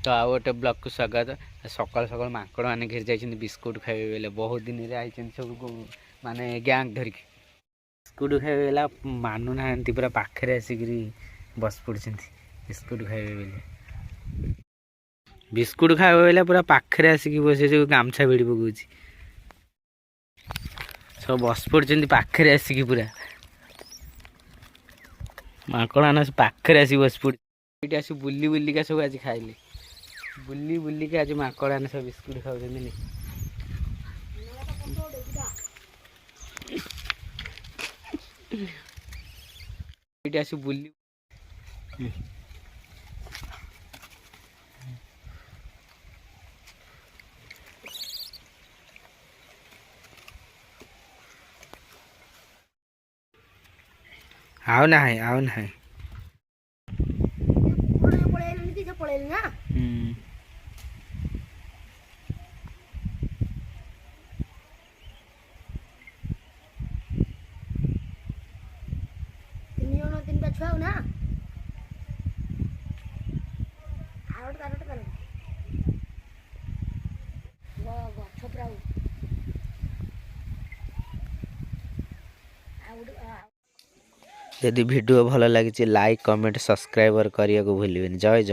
तो आ गोटे ब्लॉग को स्वागत। सकाल सकाल माकड़ मैंने घेरी जाइए बिस्कुट खाइबे बेले बहुत दिन आई सब माने गैंग धरिक बिस्कुट खाइबे बेला मानु ना पूरा पाखे आसिक बस पड़ते बिस्कुट खाइबे बेले बिस्कुट खाइबे बेले पूरा पाखे आसिक बस गामछा भिड़ी पकाउची सब बस पड़ते पाखे आसिक पूरा माकड़ मैंने पाखे आसिक बस पड़ ये आस बुली बुलिका सब आज खाइले बुली बुलिका आज माकड़ मैंने सब बिस्कुट खाऊ ये आस बुली आओ ना है आओ ना है छुआ ना यदि वीडियो भल लगी लाइक कमेंट सब्सक्राइब करने को भूलिए। जय जगन्नाथ।